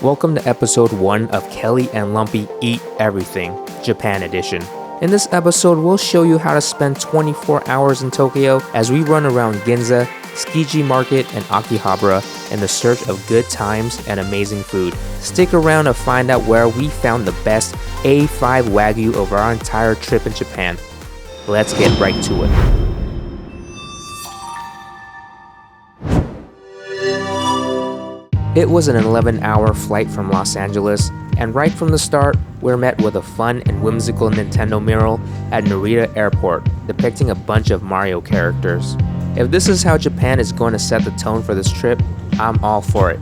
Welcome to episode 1 of Kelly and Lumpee Eat Everything, Japan Edition. In this episode, we'll show you how to spend 24 hours in Tokyo as we run around Ginza, Tsukiji Market, and Akihabara in the search of good times and amazing food. Stick around to find out where we found the best A5 Wagyu of our entire trip in Japan. Let's get right to it. It was an 11-hour flight from Los Angeles, and right from the start, we're met with a fun and whimsical Nintendo mural at Narita Airport, depicting a bunch of Mario characters. If this is how Japan is going to set the tone for this trip, I'm all for it.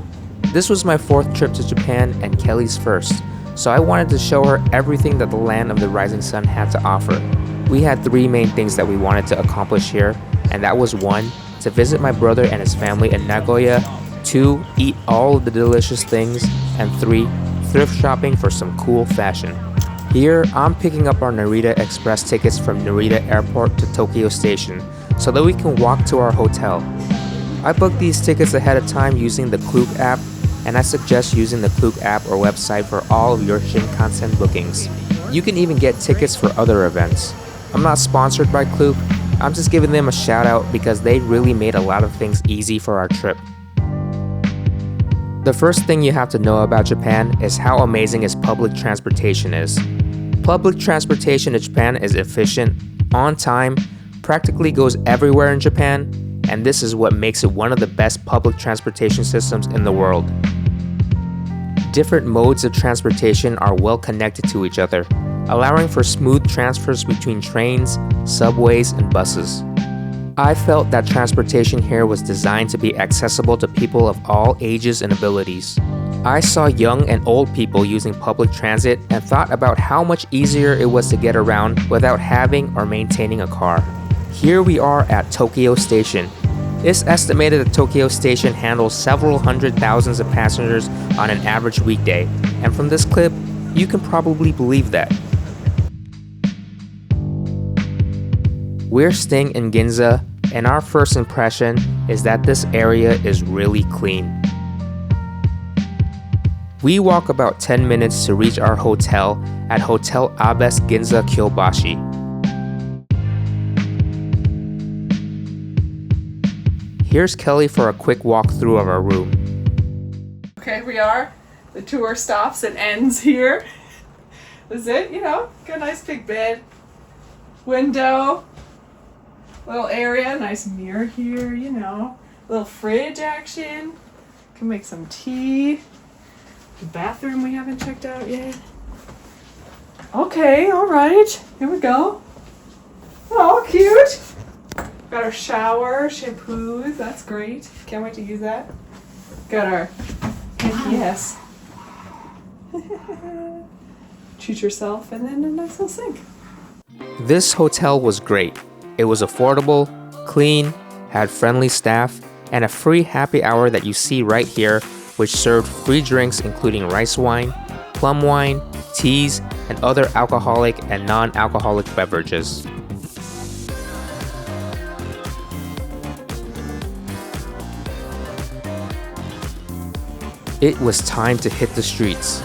This was my 4th trip to Japan and Kelly's first, so I wanted to show her everything that the land of the rising sun had to offer. We had 3 main things that we wanted to accomplish here, and that was 1, to visit my brother and his family in Nagoya, 2, eat all of the delicious things, and 3, thrift shopping for some cool fashion. Here, I'm picking up our Narita Express tickets from Narita Airport to Tokyo Station so that we can walk to our hotel. I booked these tickets ahead of time using the Klook app, and I suggest using the Klook app or website for all of your Shinkansen bookings. You can even get tickets for other events. I'm not sponsored by Klook, I'm just giving them a shout out because they really made a lot of things easy for our trip. The first thing you have to know about Japan is how amazing its public transportation is. Public transportation in Japan is efficient, on time, practically goes everywhere in Japan, and this is what makes it one of the best public transportation systems in the world. Different modes of transportation are well connected to each other, allowing for smooth transfers between trains, subways, and buses. I felt that transportation here was designed to be accessible to people of all ages and abilities. I saw young and old people using public transit and thought about how much easier it was to get around without having or maintaining a car. Here we are at Tokyo Station. It's estimated that Tokyo Station handles several hundred thousands of passengers on an average weekday, and from this clip, you can probably believe that. We're staying in Ginza, and our first impression is that this area is really clean. We walk about 10 minutes to reach our hotel at Hotel Abes Ginza Kyobashi. Here's Kelly for a quick walkthrough of our room. Okay, we are. The tour stops and ends here. That's it, got a nice big bed, window, little area, nice mirror here, little fridge action. Can make some tea. The bathroom we haven't checked out yet. Okay, all right, here we go. Oh, cute. Got our shower, shampoos, that's great. Can't wait to use that. Got our yes. Treat yourself, and then a nice little sink. This hotel was great. It was affordable, clean, had friendly staff, and a free happy hour that you see right here, which served free drinks including rice wine, plum wine, teas, and other alcoholic and non-alcoholic beverages. It was time to hit the streets.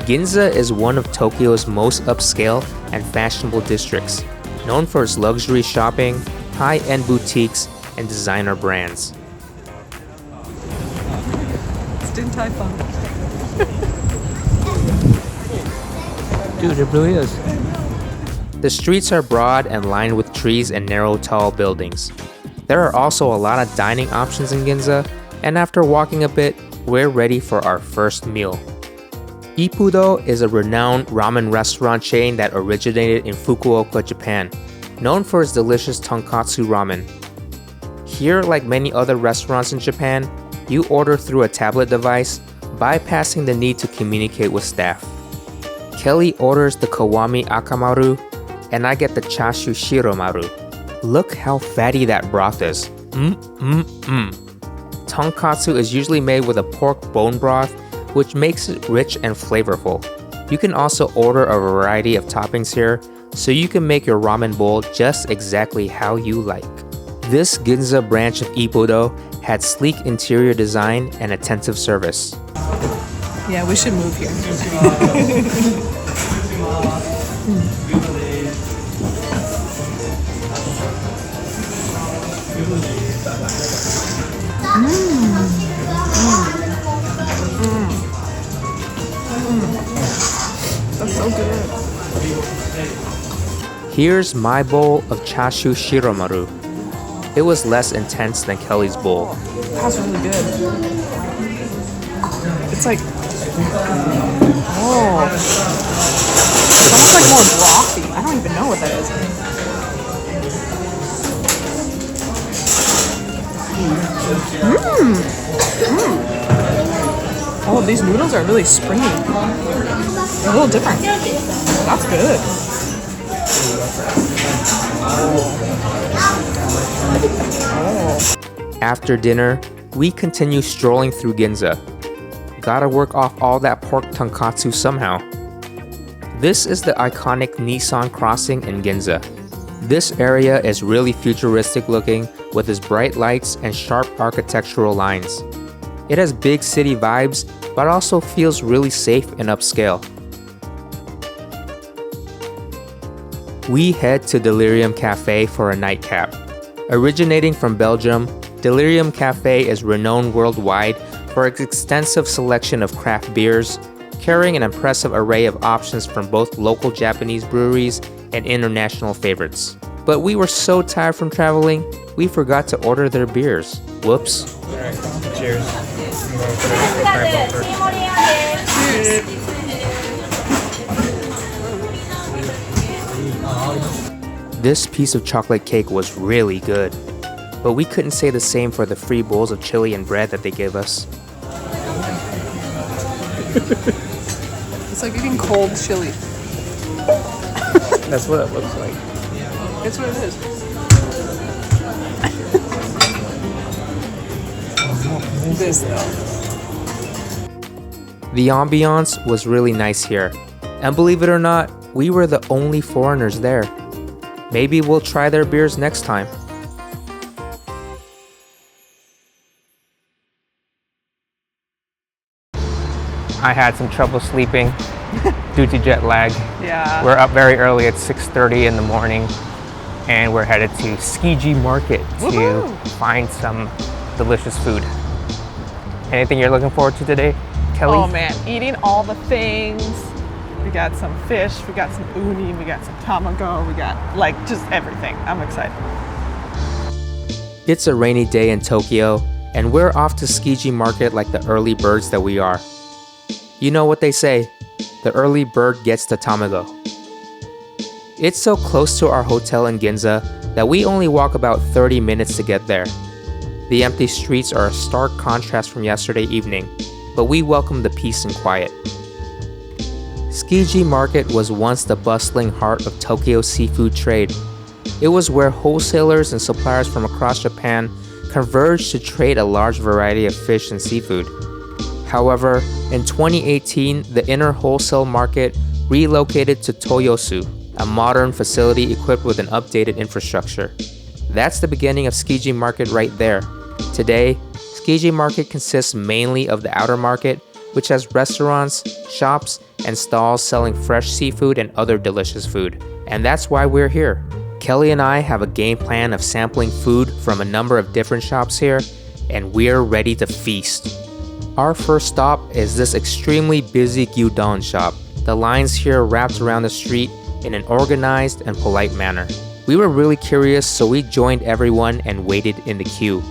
Ginza is one of Tokyo's most upscale and fashionable districts, known for its luxury shopping, high-end boutiques, and designer brands. It's Din Tai Fung. Dude, it really is. The streets are broad and lined with trees and narrow, tall buildings. There are also a lot of dining options in Ginza, and after walking a bit, we're ready for our first meal. Ippudo is a renowned ramen restaurant chain that originated in Fukuoka, Japan, known for its delicious tonkatsu ramen. Here, like many other restaurants in Japan, you order through a tablet device, bypassing the need to communicate with staff. Kelly orders the Kawami Akamaru, and I get the Chashu Shiromaru. Look how fatty that broth is. Tonkatsu is usually made with a pork bone broth, which makes it rich and flavorful. You can also order a variety of toppings here, so you can make your ramen bowl just exactly how you like. This Ginza branch of Ippudo had sleek interior design and attentive service. Yeah, we should move here. That's so good. Here's my bowl of chashu shiromaru. It was less intense than Kelly's bowl. That's really good. It's like, oh, it's almost like more brothy. I don't even know what that is. Oh, these noodles are really springy. They're a little different. That's good. After dinner, we continue strolling through Ginza. Gotta work off all that pork tonkatsu somehow. This is the iconic Nissan crossing in Ginza. This area is really futuristic looking with its bright lights and sharp architectural lines. It has big city vibes, but also feels really safe and upscale. We head to Delirium Cafe for a nightcap. Originating from Belgium, Delirium Cafe is renowned worldwide for its extensive selection of craft beers, carrying an impressive array of options from both local Japanese breweries and international favorites. But we were so tired from traveling, we forgot to order their beers. Whoops. Alright, cheers. This piece of chocolate cake was really good, but we couldn't say the same for the free bowls of chili and bread that they gave us. It's like eating cold chili. That's what it looks like. It's what it is. This though. The ambiance was really nice here, and believe it or not, we were the only foreigners there. Maybe we'll try their beers next time. I had some trouble sleeping due to jet lag. Yeah. We're up very early at 6:30 in the morning, and we're headed to Tsukiji Market to Woohoo! find some delicious food. Anything you're looking forward to today, Kelly? Oh man, eating all the things. We got some fish, we got some uni, we got some tamago, we got like just everything. I'm excited. It's a rainy day in Tokyo, and we're off to Tsukiji Market like the early birds that we are. You know what they say, the early bird gets the tamago. It's so close to our hotel in Ginza that we only walk about 30 minutes to get there. The empty streets are a stark contrast from yesterday evening, but we welcome the peace and quiet. Tsukiji Market was once the bustling heart of Tokyo's seafood trade. It was where wholesalers and suppliers from across Japan converged to trade a large variety of fish and seafood. However, in 2018, the inner wholesale market relocated to Toyosu, a modern facility equipped with an updated infrastructure. That's the beginning of Tsukiji Market right there. Today, Tsukiji Market consists mainly of the outer market, which has restaurants, shops, and stalls selling fresh seafood and other delicious food. And that's why we're here. Kelly and I have a game plan of sampling food from a number of different shops here, and we're ready to feast. Our first stop is this extremely busy gyudon shop. The lines here wrapped around the street in an organized and polite manner. We were really curious, so we joined everyone and waited in the queue.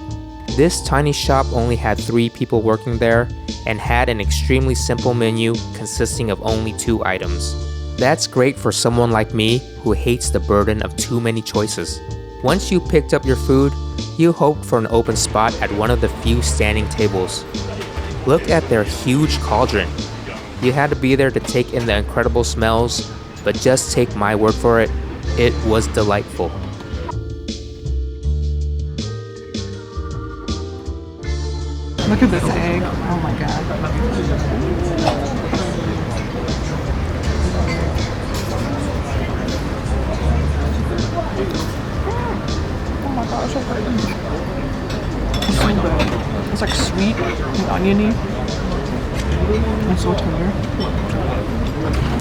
This tiny shop only had 3 people working there and had an extremely simple menu consisting of only 2 items. That's great for someone like me who hates the burden of too many choices. Once you picked up your food, you hoped for an open spot at one of the few standing tables. Look at their huge cauldron. You had to be there to take in the incredible smells, but just take my word for it, it was delightful. Look at this egg. Oh my god. Oh my gosh, so good. So good. It's like sweet and oniony. And So tender.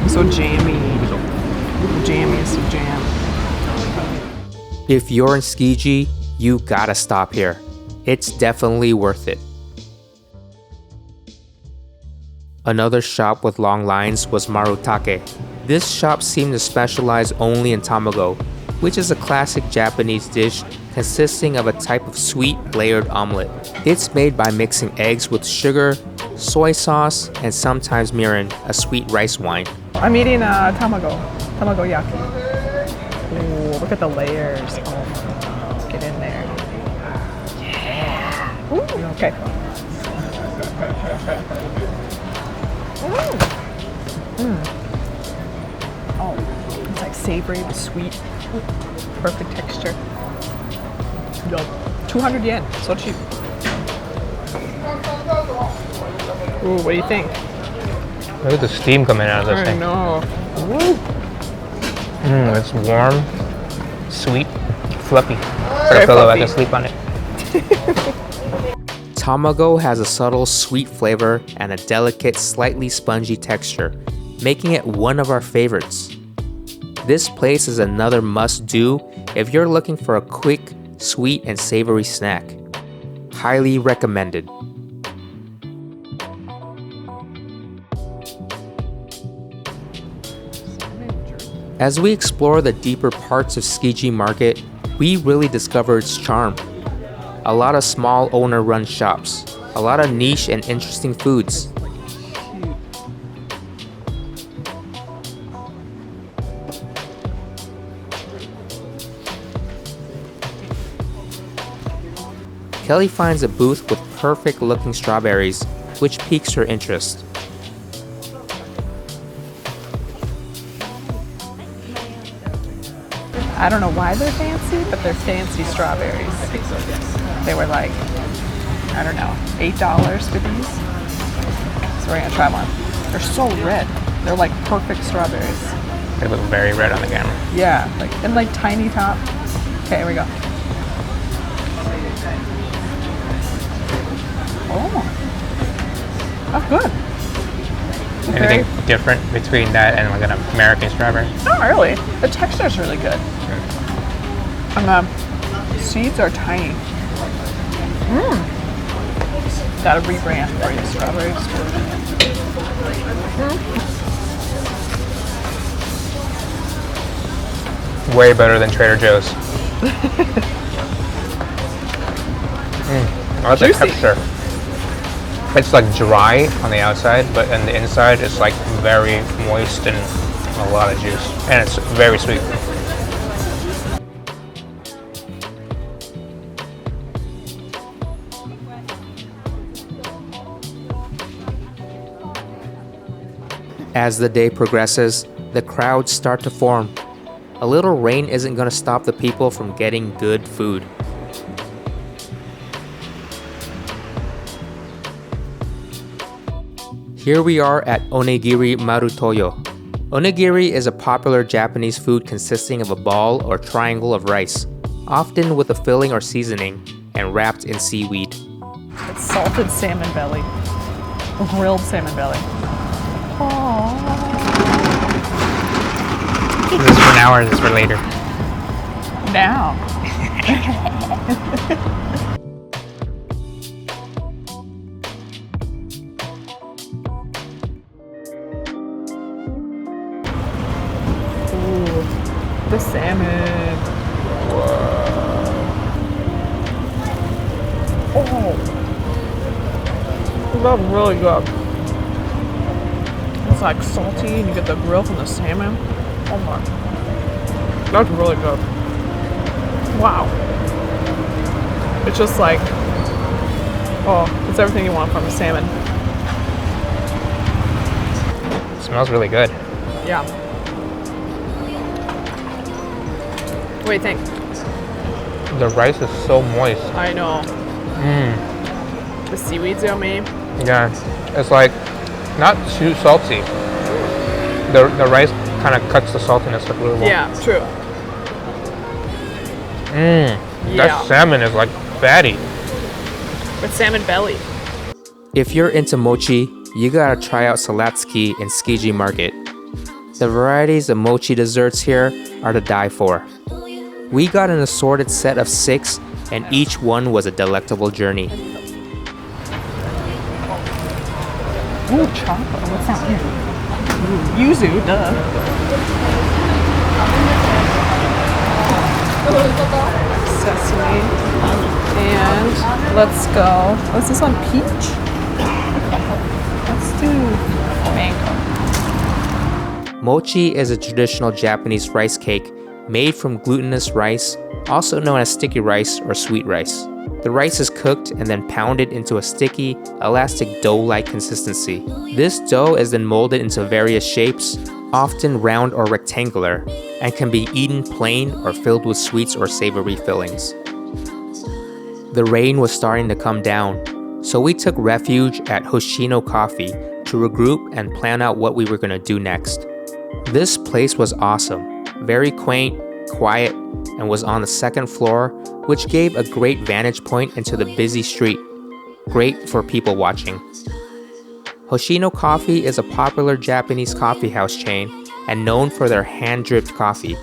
So jammy. The jammiest of jam. If you're in Tsukiji, you gotta stop here. It's definitely worth it. Another shop with long lines was Marutake. This shop seemed to specialize only in tamago, which is a classic Japanese dish consisting of a type of sweet layered omelet. It's made by mixing eggs with sugar, soy sauce, and sometimes mirin, a sweet rice wine. I'm eating tamagoyaki. Ooh, look at the layers. Oh, get in there. Yeah. Ooh, okay. Oh, it's like savory but sweet. Perfect texture. 200 yen, so cheap. Ooh, what do you think? Look at the steam coming out of this thing. I know. It's warm, sweet, fluffy. For Very a pillow, I fluffy. can sleep on it. Tamago has a subtle sweet flavor and a delicate, slightly spongy texture, making it one of our favorites. This place is another must-do if you're looking for a quick, sweet, and savory snack. Highly recommended. As we explore the deeper parts of Tsukiji Market, we really discover its charm. A lot of small owner-run shops, a lot of niche and interesting foods. Kelly finds a booth with perfect-looking strawberries, which piques her interest. I don't know why they're fancy, but they're fancy strawberries. They were like, I don't know, $8 for these. So we're gonna try one. They're so red. They're like perfect strawberries. They look very red on the camera. Yeah, like and like tiny top. Okay, here we go. Oh, good. Anything different between that and like an American strawberry? Not really. The texture's really good. And the seeds are tiny. Gotta rebrand for you, strawberries. Way better than Trader Joe's. I like the Juicy. texture. It's like dry on the outside, but on the inside it's like very moist and a lot of juice. And it's very sweet. As the day progresses, the crowds start to form. A little rain isn't going to stop the people from getting good food. Here we are at Onigiri Marutoyo. Onigiri is a popular Japanese food consisting of a ball or triangle of rice, often with a filling or seasoning, and wrapped in seaweed. It's salted salmon belly. Grilled salmon belly. Is this for now or is this for later? Now. Ooh, the salmon. Oh, that's really good. It's like salty and you get the grill from the salmon. Oh my. That's really good. Wow. It's just like, oh, it's everything you want from a salmon. It smells really good. Yeah. What do you think? The rice is so moist. I know. The seaweed's yummy. Yeah, it's like not too salty. The rice kind of cuts the saltiness a little more. Yeah, true. That salmon is like fatty. With salmon belly. If you're into mochi, you gotta try out Salatsuki in Tsukiji Market. The varieties of mochi desserts here are to die for. We got an assorted set of 6, and each one was a delectable journey. Ooh, chocolate. What's that here? Ooh, yuzu, duh. Sesame. And let's go. What's this one? Peach? Let's do mango. Mochi is a traditional Japanese rice cake made from glutinous rice, also known as sticky rice or sweet rice. The rice is cooked and then pounded into a sticky, elastic dough-like consistency. This dough is then molded into various shapes, often round or rectangular, and can be eaten plain or filled with sweets or savory fillings. The rain was starting to come down, so we took refuge at Hoshino Coffee to regroup and plan out what we were going to do next. This place was awesome, very quaint, quiet, and was on the second floor, which gave a great vantage point into the busy street. Great for people watching. Hoshino Coffee is a popular Japanese coffee house chain and known for their hand-dripped coffee.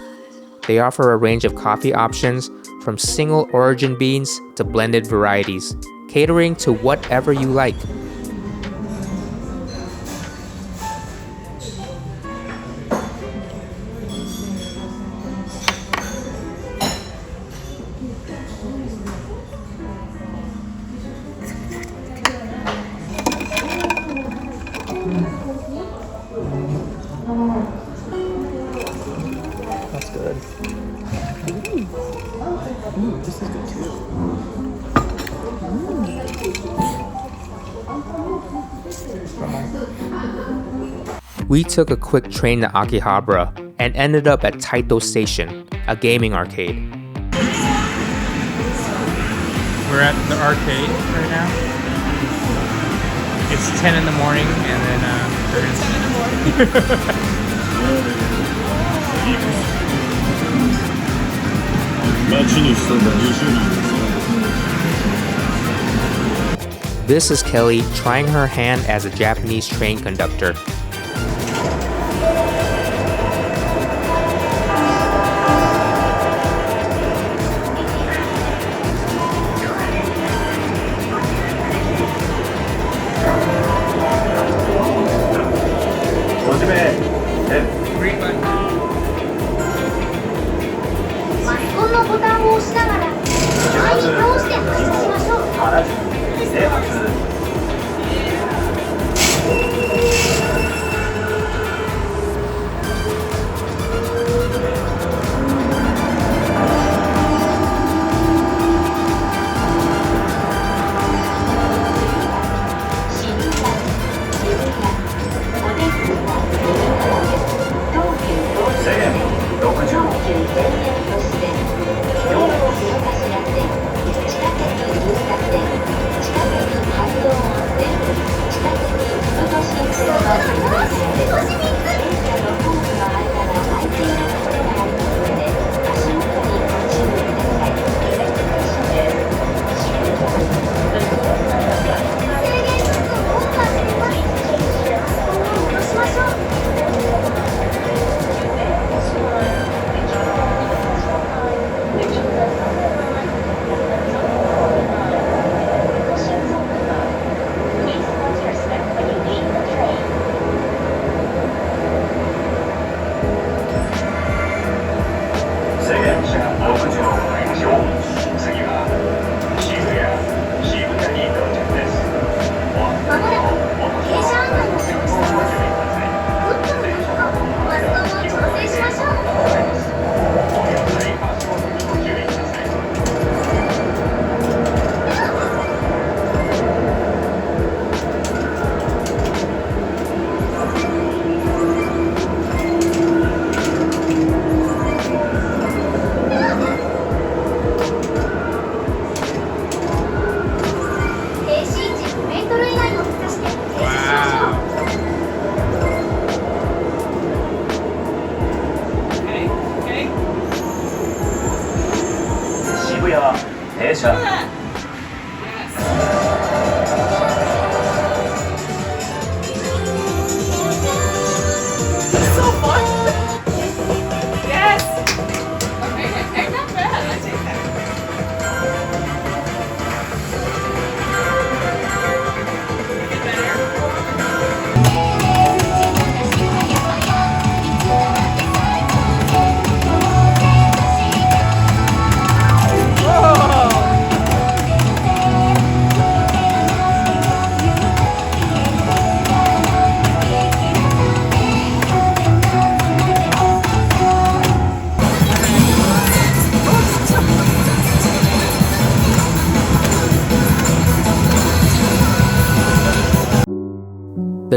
They offer a range of coffee options from single origin beans to blended varieties, catering to whatever you like. That's good. Ooh, this is good too. We took a quick train to Akihabara and ended up at Taito Station, a gaming arcade. We're at the arcade right now. It's 10 in the morning, and then we're gonna This is Kelly trying her hand as a Japanese train conductor.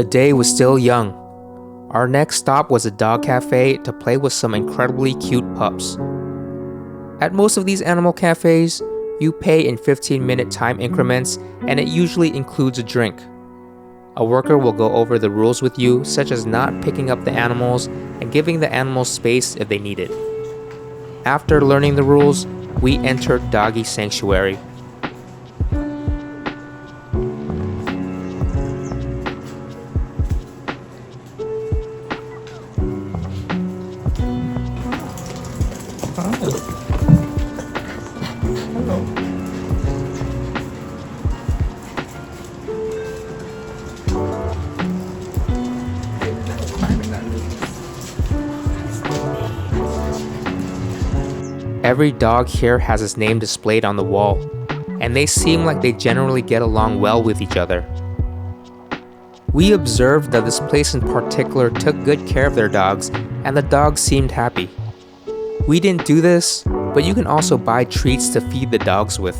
The day was still young. Our next stop was a dog cafe to play with some incredibly cute pups. At most of these animal cafes, you pay in 15-minute time increments, and it usually includes a drink. A worker will go over the rules with you, such as not picking up the animals and giving the animals space if they need it. After learning the rules, we entered Doggy Sanctuary. Every dog here has its name displayed on the wall, and they seem like they generally get along well with each other. We observed that this place in particular took good care of their dogs, and the dogs seemed happy. We didn't do this, but you can also buy treats to feed the dogs with.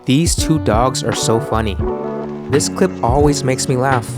These two dogs are so funny. This clip always makes me laugh.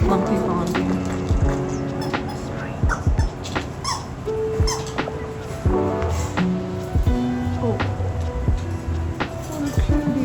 Lumpee bonding. Oh. What a cutie.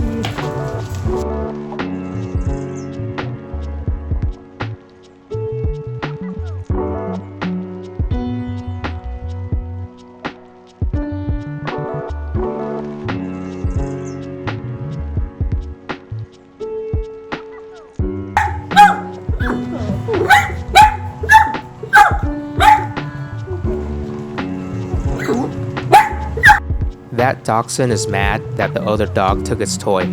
That dachshund is mad that the other dog took its toy.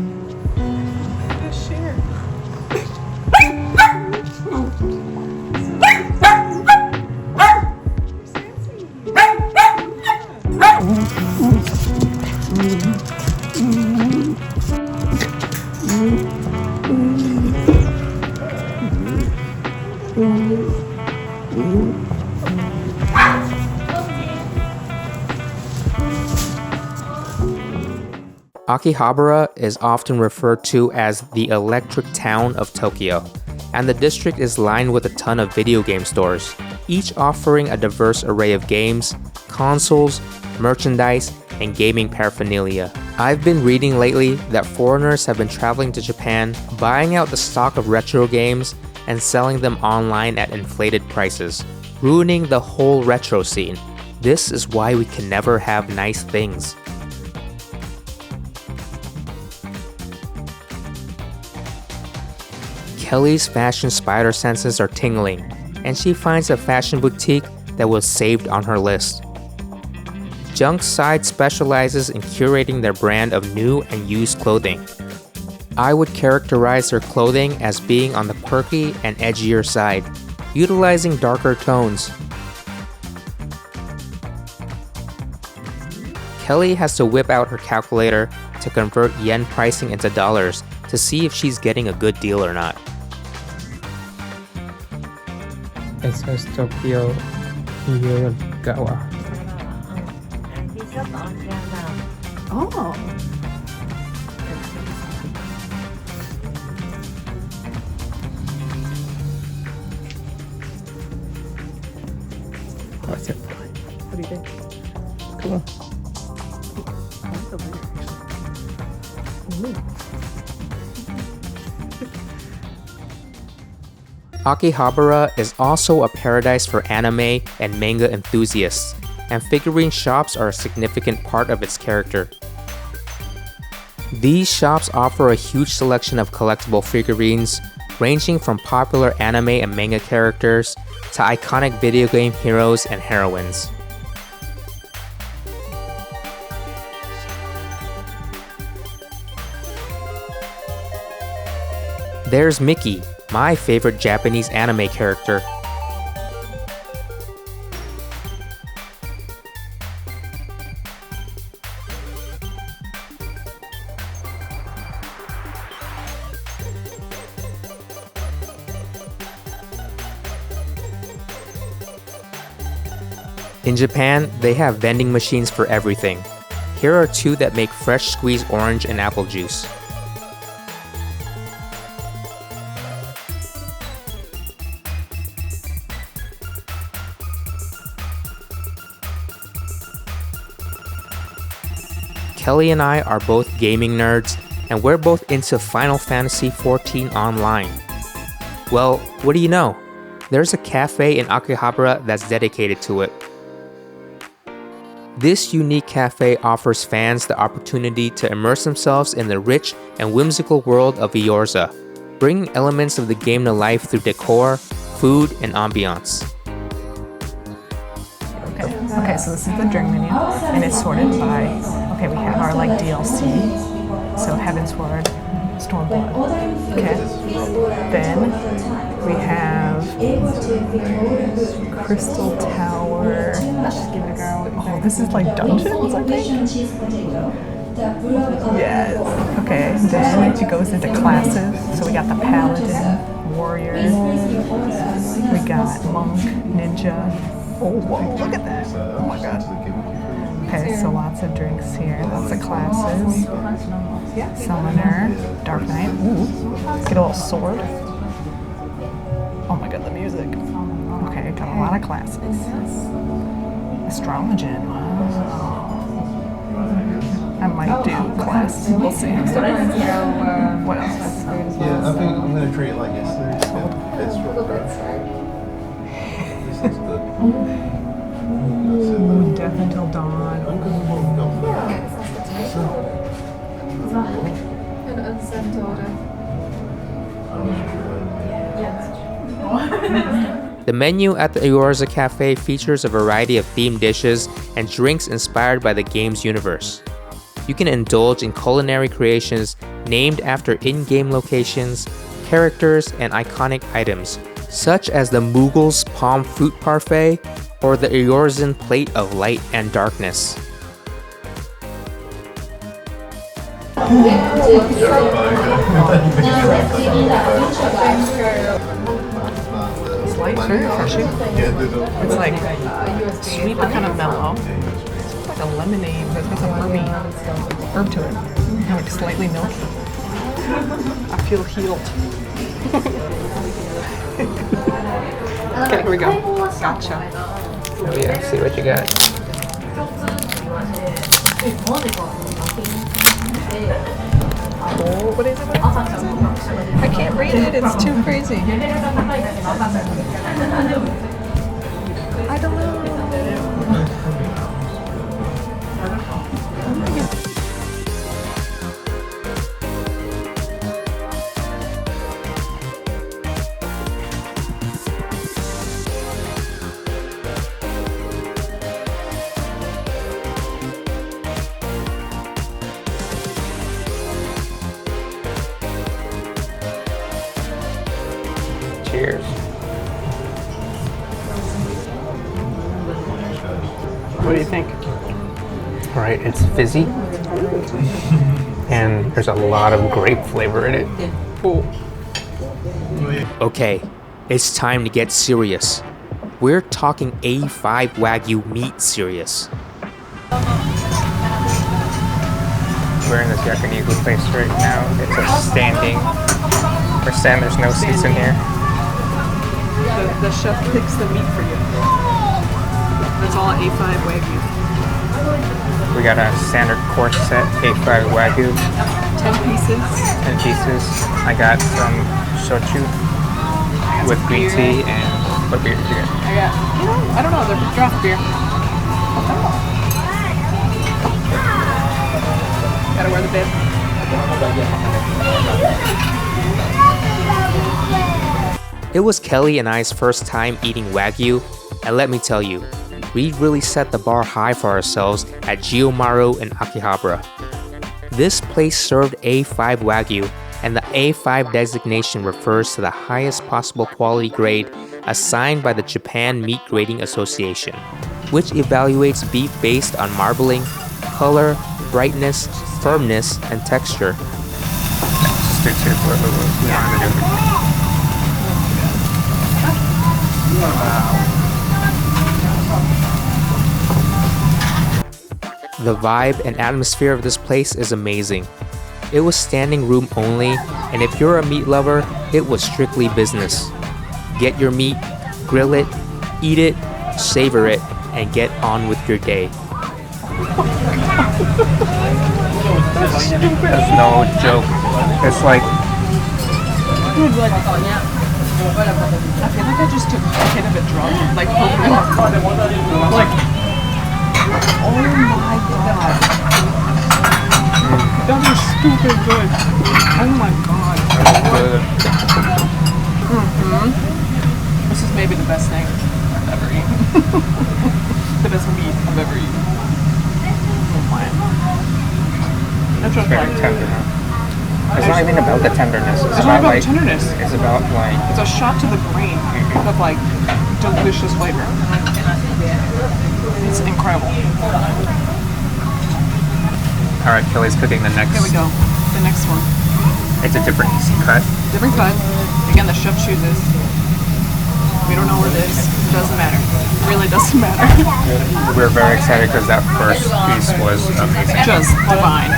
Akihabara is often referred to as the electric town of Tokyo, and the district is lined with a ton of video game stores, each offering a diverse array of games, consoles, merchandise, and gaming paraphernalia. I've been reading lately that foreigners have been traveling to Japan, buying out the stock of retro games, and selling them online at inflated prices, ruining the whole retro scene. This is why we can never have nice things. Kelly's fashion spider senses are tingling, and she finds a fashion boutique that was saved on her list. Junk's side specializes in curating their brand of new and used clothing. I would characterize their clothing as being on the quirky and edgier side, utilizing darker tones. Kelly has to whip out her calculator to convert yen pricing into dollars to see if she's getting a good deal or not. It says Tokyo Yoyogawa. Oh. What's it? What do you think? Cool. I like the winner, actually. Ooh. Akihabara is also a paradise for anime and manga enthusiasts, and figurine shops are a significant part of its character. These shops offer a huge selection of collectible figurines, ranging from popular anime and manga characters to iconic video game heroes and heroines. There's Mickey, my favorite Japanese anime character. In Japan, they have vending machines for everything. Here are two that make fresh squeezed orange and apple juice. Kelly and I are both gaming nerds, and we're both into Final Fantasy XIV Online. Well, what do you know? There's a cafe in Akihabara that's dedicated to it. This unique cafe offers fans the opportunity to immerse themselves in the rich and whimsical world of Eorza, bringing elements of the game to life through decor, food, and ambiance. Okay, so this is the drink menu, and it's sorted by, okay, we have our like DLC, so Heaven's Word, Stormblood, okay, then we have Crystal Tower, oh, this is like dungeons, I think? Yes, okay, then it goes into classes, so we got the Paladin, Warrior, we got Monk, Ninja. Oh, whoa, look at that. Oh my god. Okay, so lots of drinks here. Lots of classes. Summoner. Dark Knight. Ooh. Let's get a little sword. Oh my god, the music. Okay, got a lot of classes. Astrologian. Wow. I might do class. We'll see. What else? Yeah, I think I'm going to treat it like it's Ooh, Death Until Dawn. An unsent order. The menu at the Eorza Cafe features a variety of themed dishes and drinks inspired by the game's universe. You can indulge in culinary creations named in-after in-game locations, characters, and iconic items, such as the Moogle's Palm Fruit Parfait or the Eorzan Plate of Light and Darkness. It's light, very refreshing. It's like sweet but kind of mellow. It's like a lemonade, but it's got some herb to it. And like slightly milky. I feel healed. Okay, here we go. Gotcha. Oh yeah, see what you got. Oh, what is it? I can't read it. It's too crazy. I don't know. Cheers. What do you think? All right, it's fizzy, and there's a lot of grape flavor in it. Cool. Okay, it's time to get serious. We're talking A5 Wagyu meat serious. We're in this yakiniku place right now. It's a standing. There's no seats in here. The chef picks the meat for you. That's all A5 Wagyu. We got a standard course set, A5 Wagyu, 10 pieces. 10 pieces. I got some shochu with green tea and what beer did you get? I got, I don't know, they're draft beer. I'll gotta wear the bib. It was Kelly and I's first time eating Wagyu, and let me tell you, we really set the bar high for ourselves at Giyomaru in Akihabara. This place served A5 Wagyu, and the A5 designation refers to the highest possible quality grade assigned by the Japan Meat Grading Association, which evaluates beef based on marbling, color, brightness, firmness, and texture. Stick to what we wanted to do. The vibe and atmosphere of this place is amazing. It was standing room only, and if you're a meat lover, it was strictly business. Get your meat, grill it, eat it, savor it, and get on with your day. That's no joke. It's like I feel like I just took a hit of a drug, like for real. Like, oh my god. That is stupid good. Oh my god. This is maybe the best thing I've ever eaten. The best meat I've ever eaten. Oh my. That's just very like, tender. It's not even about the tenderness. It's not about tenderness. It's about like. It's a shot to the brain of like delicious flavor. It's incredible. All right, Kelly's cooking the next. Here we go. The next one. It's a different cut. Different cut. Again, the chef chooses. We don't know where it is. It doesn't matter. It really doesn't matter. We're very excited because that first piece was amazing. Just divine.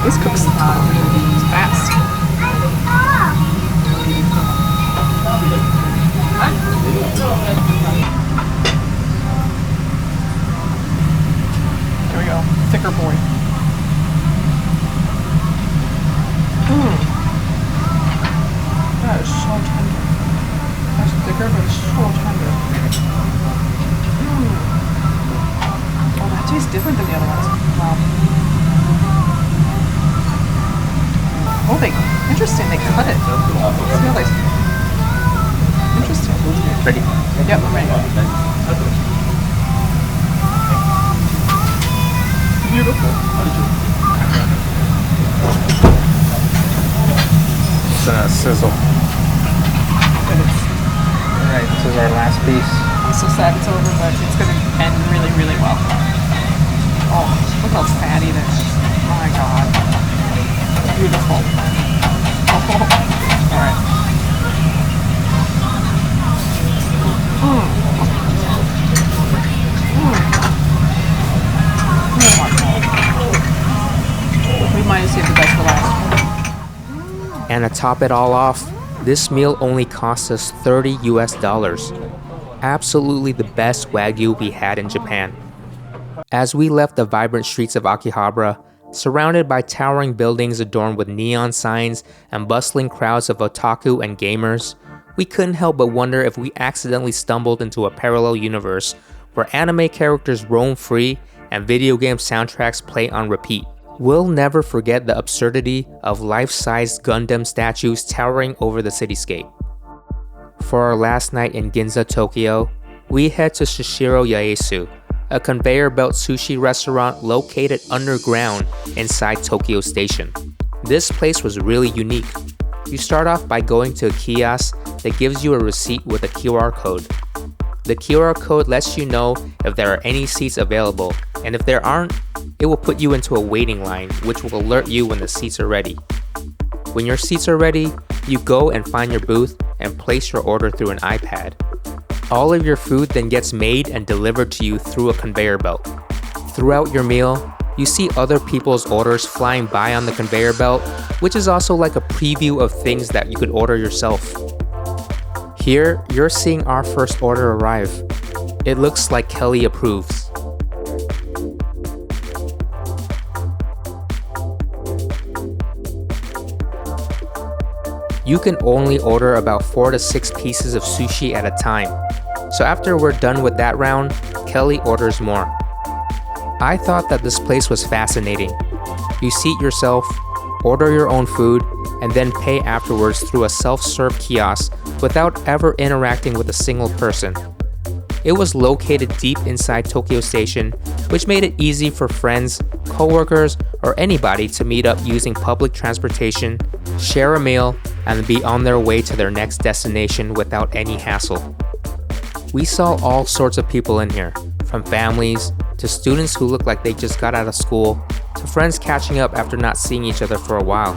This cooks fast. There we go. Thicker boy. That is so tender. That's thicker, but it's so tender. Oh, that tastes different than the other ones. Wow. Oh, interesting, they cut it. See how they, interesting. Ready? Yep, I'm ready. Beautiful. It's gonna sizzle. Alright, this is our last piece. I'm so sad it's over, but it's going to end really, really well. Oh, look how fatty that is. My god. Beautiful. Oh. Alright. Oh my god. We might have saved the best for last. And to top it all off, this meal only cost us $30 US. Absolutely the best Wagyu we had in Japan. As we left the vibrant streets of Akihabara, surrounded by towering buildings adorned with neon signs and bustling crowds of otaku and gamers, we couldn't help but wonder if we accidentally stumbled into a parallel universe where anime characters roam free and video game soundtracks play on repeat. We'll never forget the absurdity of life-sized Gundam statues towering over the cityscape. For our last night in Ginza, Tokyo, we head to Shishiro Yaesu, a conveyor belt sushi restaurant located underground inside Tokyo Station. This place was really unique. You start off by going to a kiosk that gives you a receipt with a QR code. The QR code lets you know if there are any seats available, and if there aren't, it will put you into a waiting line, which will alert you when the seats are ready. When your seats are ready, you go and find your booth and place your order through an iPad. All of your food then gets made and delivered to you through a conveyor belt. Throughout your meal, you see other people's orders flying by on the conveyor belt, which is also like a preview of things that you could order yourself. Here, you're seeing our first order arrive. It looks like Kelly approves. You can only order about 4 to 6 pieces of sushi at a time. So after we're done with that round, Kelly orders more. I thought that this place was fascinating. You seat yourself, order your own food, and then pay afterwards through a self-serve kiosk without ever interacting with a single person. It was located deep inside Tokyo Station, which made it easy for friends, coworkers, or anybody to meet up using public transportation, share a meal, and be on their way to their next destination without any hassle. We saw all sorts of people in here, from families, to students who looked like they just got out of school, to friends catching up after not seeing each other for a while.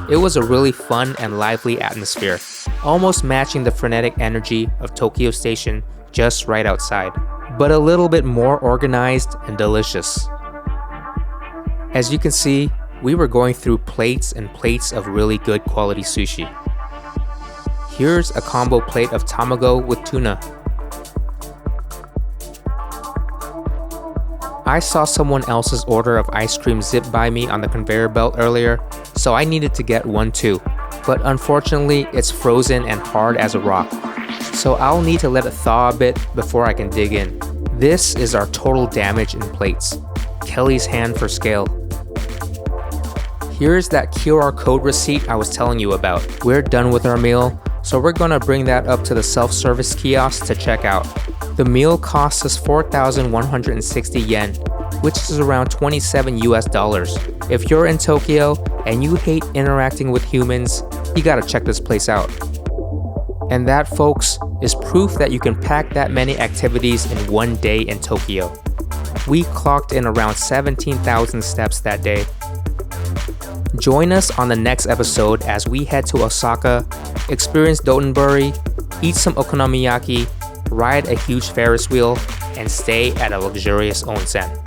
It was a really fun and lively atmosphere, almost matching the frenetic energy of Tokyo Station just right outside, but a little bit more organized and delicious. As you can see, we were going through plates and plates of really good quality sushi. Here's a combo plate of tamago with tuna. I saw someone else's order of ice cream zip by me on the conveyor belt earlier, so I needed to get one too. But unfortunately, it's frozen and hard as a rock, so I'll need to let it thaw a bit before I can dig in. This is our total damage in plates. Kelly's hand for scale. Here's that QR code receipt I was telling you about. We're done with our meal, so we're gonna bring that up to the self-service kiosk to check out. The meal costs us 4,160 yen, which is around 27 US dollars. If you're in Tokyo and you hate interacting with humans, you gotta check this place out. And that, folks, is proof that you can pack that many activities in one day in Tokyo. We clocked in around 17,000 steps that day. Join us on the next episode as we head to Osaka, experience Dotonbori, eat some okonomiyaki, ride a huge Ferris wheel, and stay at a luxurious onsen.